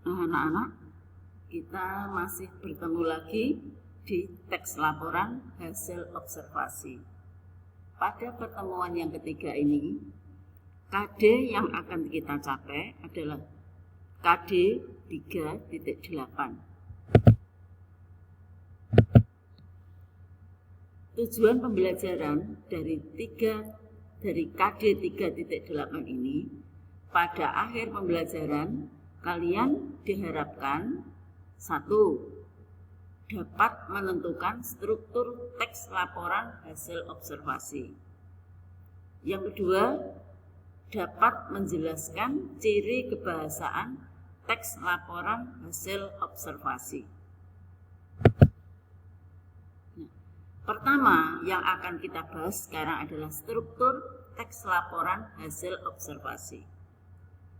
Anak-anak, kita masih bertemu lagi di teks laporan hasil observasi. Pada pertemuan yang ketiga ini, KD yang akan kita capai adalah KD 3.8. Tujuan pembelajaran dari KD 3.8 ini, pada akhir pembelajaran kalian diharapkan 1. Dapat menentukan struktur teks laporan hasil observasi. Yang kedua, dapat menjelaskan ciri kebahasaan teks laporan hasil observasi. Pertama yang akan kita bahas sekarang adalah struktur teks laporan hasil observasi.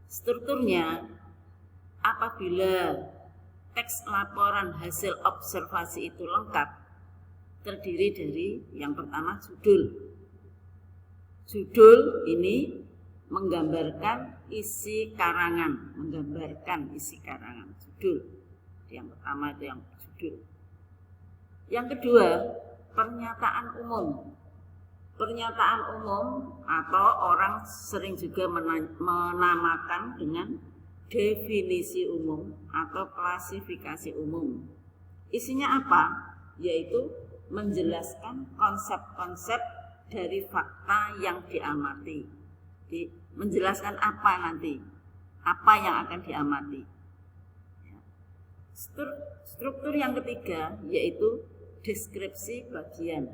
Strukturnya, apabila teks laporan hasil observasi itu lengkap, terdiri dari yang pertama judul. Judul ini menggambarkan isi karangan, judul. Yang pertama itu yang judul. Yang kedua, pernyataan umum. Pernyataan umum atau orang sering juga menamakan dengan definisi umum atau klasifikasi umum. Isinya apa? Yaitu menjelaskan konsep-konsep dari fakta yang diamati. Menjelaskan apa nanti? Apa yang akan diamati? Struktur yang ketiga yaitu deskripsi bagian.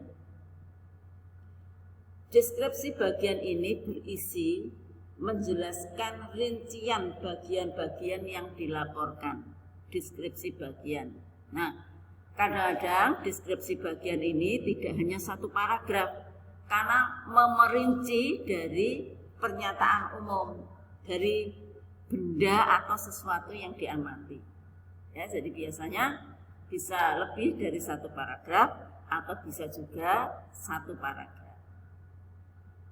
Deskripsi bagian ini berisi menjelaskan rincian bagian-bagian yang dilaporkan. Deskripsi bagian. Nah, kadang-kadang deskripsi bagian ini tidak hanya satu paragraf, karena memerinci dari pernyataan umum, dari benda atau sesuatu yang diamati. Ya, jadi biasanya bisa lebih dari satu paragraf atau bisa juga satu paragraf.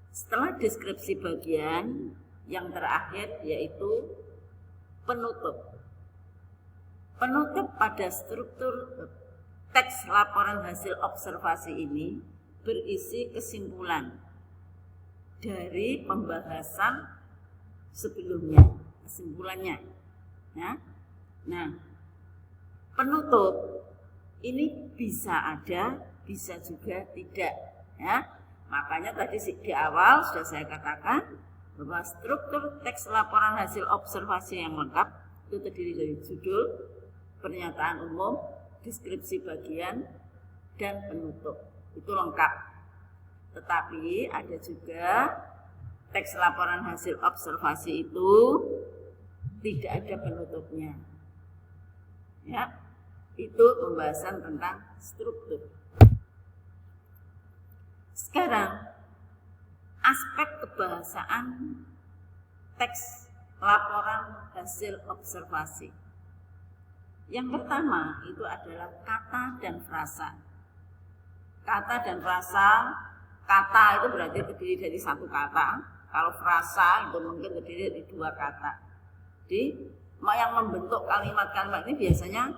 Setelah deskripsi bagian, yang terakhir yaitu penutup. Penutup pada struktur teks laporan hasil observasi ini berisi kesimpulan dari pembahasan sebelumnya, kesimpulannya. Ya. Nah, penutup ini bisa ada, bisa juga tidak. Ya. Makanya tadi di awal sudah saya katakan bahwa struktur teks laporan hasil observasi yang lengkap itu terdiri dari judul, pernyataan umum, deskripsi bagian, dan penutup. Itu lengkap. Tetapi ada juga teks laporan hasil observasi itu tidak ada penutupnya. Ya, itu pembahasan tentang struktur. Sekarang, aspek kebahasaan teks laporan hasil observasi. Yang pertama itu adalah kata dan frasa. Kata dan frasa, kata itu berarti terdiri dari satu kata. Kalau frasa itu mungkin terdiri dari dua kata. Jadi, yang membentuk kalimat-kalimat ini biasanya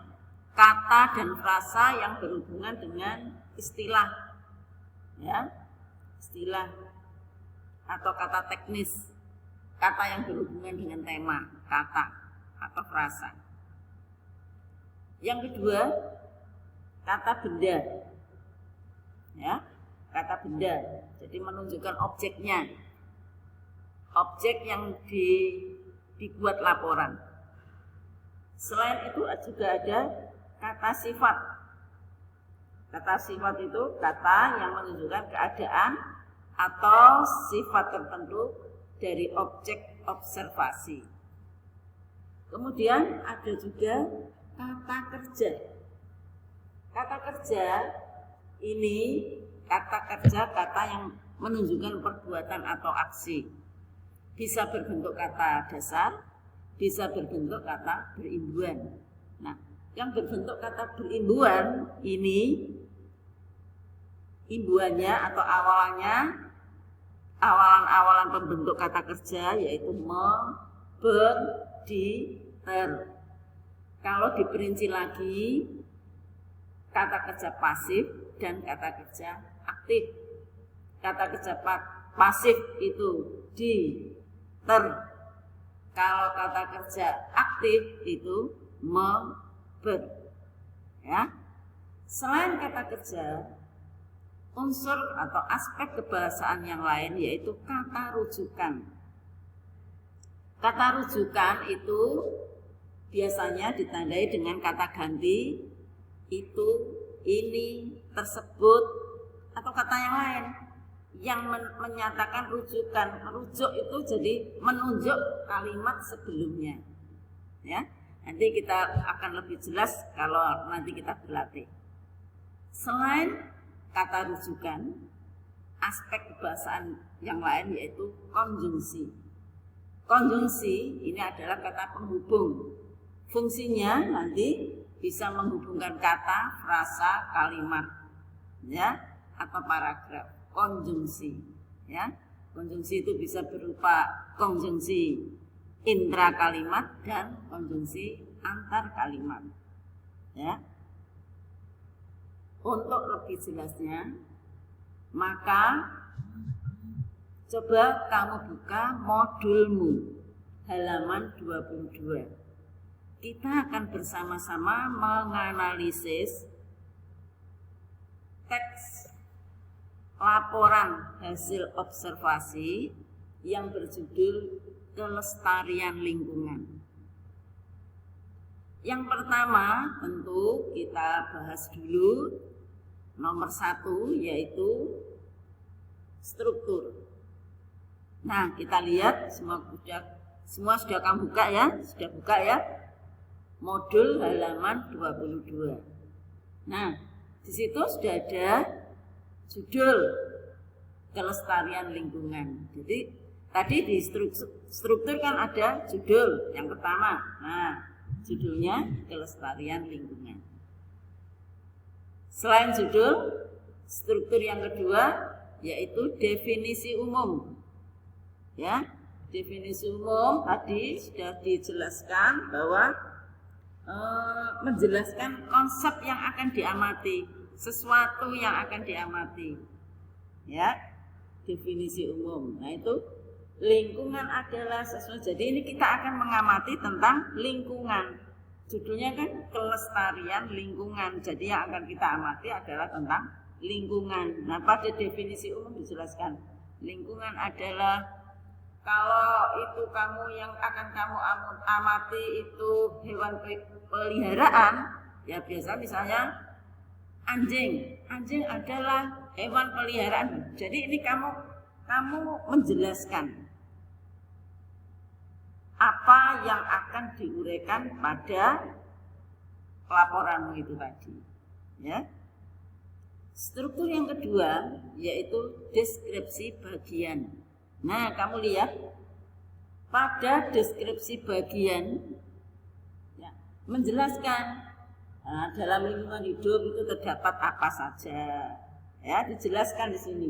kata dan frasa yang berhubungan dengan istilah. Ya, istilah atau kata teknis, kata yang berhubungan dengan tema, kata atau frasa. Yang kedua, kata benda. Ya, kata benda. Jadi menunjukkan objeknya. Objek yang dibuat laporan. Selain itu juga ada kata sifat. Kata sifat itu kata yang menunjukkan keadaan atau sifat tertentu dari objek observasi. Kemudian ada juga kata kerja. Kata kerja ini kata yang menunjukkan perbuatan atau aksi. Bisa berbentuk kata dasar, bisa berbentuk kata berimbuan. Nah, yang berbentuk kata berimbuan ini, imbuannya atau awalan pembentuk kata kerja yaitu me, ber, di, ter. Kalau diperinci lagi, kata kerja pasif dan kata kerja aktif. Kata kerja pasif itu di, ter. Kalau kata kerja aktif itu me, ber. Ya. Selain kata kerja, unsur atau aspek kebahasaan yang lain yaitu kata rujukan. Kata rujukan itu biasanya ditandai dengan kata ganti itu, ini, tersebut, atau kata yang lain yang menyatakan rujukan. Merujuk itu jadi menunjuk kalimat sebelumnya. Ya, nanti kita akan lebih jelas kalau nanti kita berlatih. Selain kata rujukan, aspek kebahasaan yang lain yaitu konjungsi. Konjungsi ini adalah kata penghubung. Fungsinya nanti bisa menghubungkan kata, frasa, kalimat, ya, atau paragraf. Konjungsi, ya. Konjungsi itu bisa berupa konjungsi intra kalimat dan konjungsi antar kalimat, ya. Untuk lebih jelasnya, maka coba kamu buka modulmu halaman 22. Kita akan bersama-sama menganalisis teks laporan hasil observasi yang berjudul kelestarian lingkungan. Yang pertama tentu kita bahas dulu nomor 1 yaitu struktur. Nah, kita lihat semua sudah kamu buka ya? Sudah buka ya? Modul halaman 22. Nah, di situ sudah ada judul kelestarian lingkungan. Jadi tadi di struktur kan ada judul yang pertama. Nah, judulnya kelestarian lingkungan. Selain judul, struktur yang kedua yaitu definisi umum. Ya, definisi umum tadi sudah dijelaskan bahwa menjelaskan konsep yang akan diamati, sesuatu yang akan diamati. Ya, definisi umum. Nah, itu lingkungan adalah sesuatu. Jadi ini kita akan mengamati tentang lingkungan. Judulnya kan kelestarian lingkungan. Jadi yang akan kita amati adalah tentang lingkungan. Nah, pada definisi umum dijelaskan lingkungan adalah kalau itu kamu yang akan kamu amati itu hewan peliharaan, ya biasa misalnya anjing. Anjing adalah hewan peliharaan. Jadi ini kamu menjelaskan apa yang akan diuraikan pada laporanmu itu tadi, ya. Struktur yang kedua yaitu deskripsi bagian. Nah, kamu lihat pada deskripsi bagian ya, menjelaskan dalam lingkungan hidup itu terdapat apa saja. Ya, dijelaskan di sini.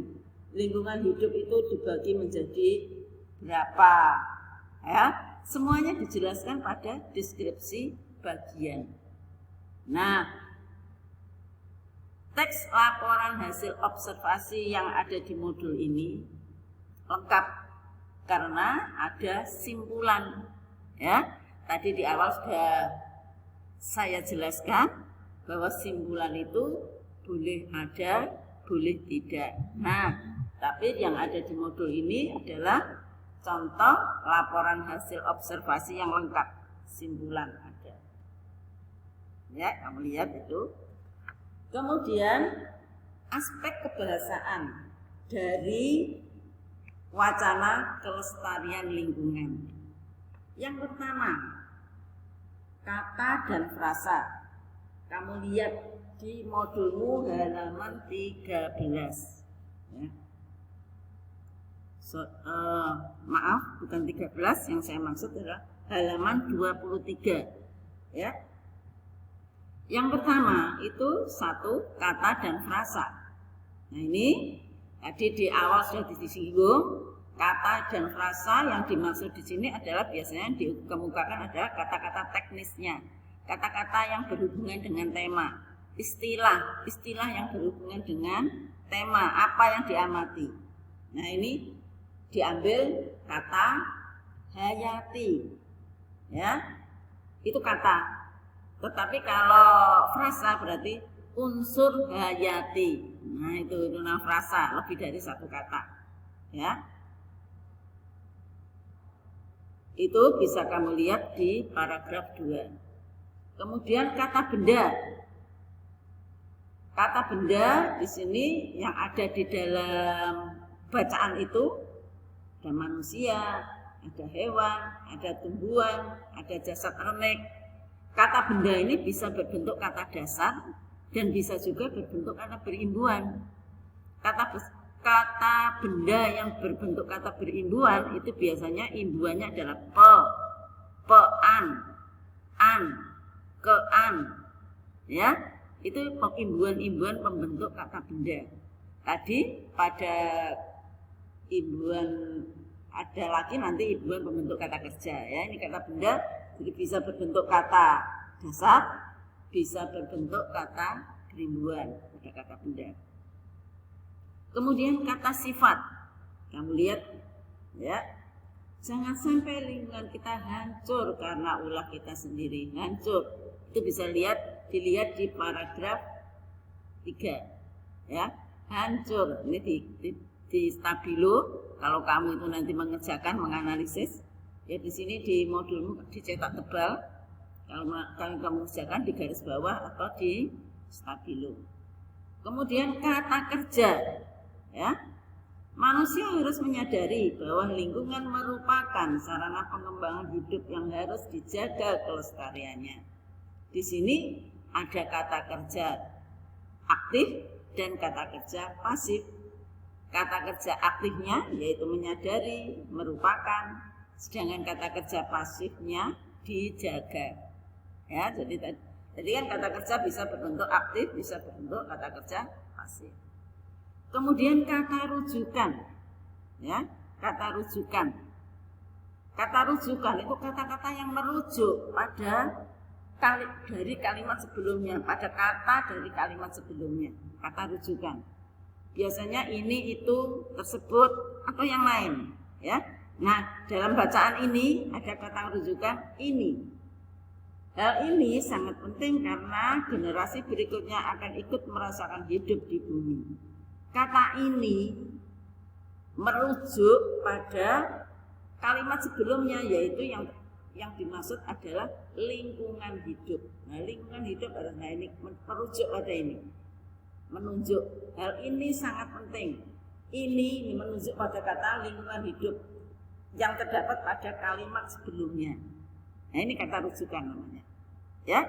Lingkungan hidup itu dibagi menjadi berapa? Ya, semuanya dijelaskan pada deskripsi bagian. Nah, teks laporan hasil observasi yang ada di modul ini lengkap karena ada simpulan. Ya, tadi di awal sudah saya jelaskan bahwa simpulan itu boleh ada, boleh tidak. Nah, tapi yang ada di modul ini adalah contoh laporan hasil observasi yang lengkap, simpulan ada. Ya, kamu lihat itu. Kemudian aspek kebahasaan dari wacana kelestarian lingkungan. Yang pertama, kata dan frasa. Kamu lihat di modulmu halaman 13. Ya. Maaf, bukan 13, yang saya maksud adalah halaman 23. Ya. Yang pertama itu satu, kata dan frasa. Nah, ini tadi di awal sudah disinggung, kata dan frasa yang dimaksud di sini adalah biasanya dikemukakan adalah kata-kata teknisnya. kata-kata yang berhubungan dengan tema, istilah yang berhubungan dengan tema, apa yang diamati. Nah, ini diambil kata hayati, ya, itu kata. Tetapi kalau frasa berarti unsur hayati. Nah, itu nama frasa, lebih dari satu kata, ya. Itu bisa kamu lihat di paragraf 2. Kemudian kata benda. Kata benda di sini yang ada di dalam bacaan itu ada manusia, ada hewan, ada tumbuhan, ada jasad renek. Kata benda ini bisa berbentuk kata dasar dan bisa juga berbentuk kata berimbuhan. Kata benda yang berbentuk kata berimbuhan itu biasanya imbuhannya adalah pean, an, kean, ya. Itu imbuhan-imbuhan pembentuk kata benda. Tadi pada imbuhan ada lagi nanti imbuhan pembentuk kata kerja, ya. Ini kata benda jadi bisa berbentuk kata dasar, bisa berbentuk kata berimbuhan pada kata benda. Kemudian kata sifat, kamu lihat, ya, jangan sampai lingkungan kita hancur karena ulah kita sendiri. Hancur itu bisa dilihat di paragraf 3, ya. Hancur ini di stabilo. Kalau kamu itu nanti mengerjakan menganalisis, ya di sini di modulmu dicetak tebal. Kalau kamu mengerjakan di garis bawah atau di stabilo. Kemudian kata kerja. Ya, manusia harus menyadari bahwa lingkungan merupakan sarana pengembangan hidup yang harus dijaga kelestariannya. Di sini ada kata kerja aktif dan kata kerja pasif. Kata kerja aktifnya yaitu menyadari, merupakan, sedangkan kata kerja pasifnya dijaga. Ya, jadi kan kata kerja bisa berbentuk aktif, bisa berbentuk kata kerja pasif. Kemudian kata rujukan, ya, kata rujukan. Kata rujukan itu kata-kata yang merujuk pada dari kalimat sebelumnya, pada kata dari kalimat sebelumnya. Kata rujukan. Biasanya ini, itu, tersebut, atau yang lain, ya. Nah, dalam bacaan ini ada kata rujukan ini. Hal ini sangat penting karena generasi berikutnya akan ikut merasakan hidup di bumi. Kata ini merujuk pada kalimat sebelumnya, yaitu yang dimaksud adalah lingkungan hidup. Nah, lingkungan hidup adalah ini merujuk pada ini, menunjuk hal ini sangat penting. Ini menunjuk pada kata lingkungan hidup yang terdapat pada kalimat sebelumnya. Nah, ini kata rujukan namanya, ya.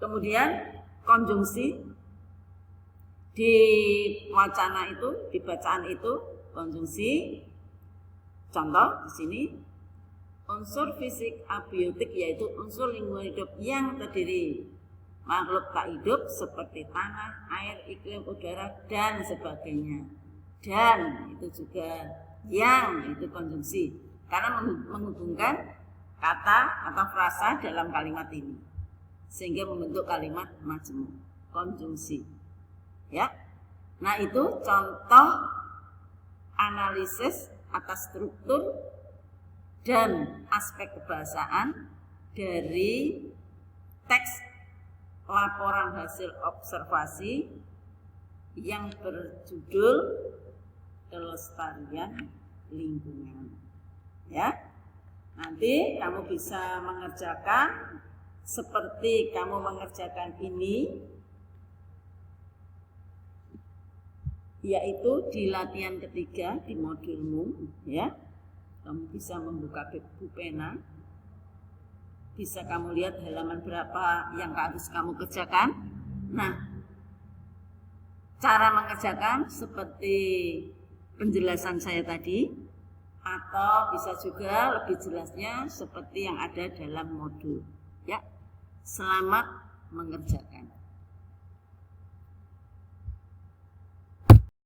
Kemudian konjungsi. Di wacana itu, di bacaan itu, konjungsi. Contoh di sini, unsur fisik abiotik yaitu unsur lingkungan hidup yang terdiri makhluk tak hidup seperti tanah, air, iklim, udara dan sebagainya. Dan itu juga yang itu konjungsi karena menghubungkan kata atau frasa dalam kalimat ini sehingga membentuk kalimat majmuk, konjungsi. Ya, nah itu contoh analisis atas struktur dan aspek kebahasaan dari teks laporan hasil observasi yang berjudul Kelestarian Lingkungan. Ya, nanti kamu bisa mengerjakan seperti kamu mengerjakan ini. Yaitu di latihan ketiga di modulmu, ya. Kamu bisa membuka buku pena, bisa kamu lihat halaman berapa yang harus kamu kerjakan. Nah, cara mengerjakan seperti penjelasan saya tadi, atau bisa juga lebih jelasnya seperti yang ada dalam modul, ya. Selamat mengerjakan.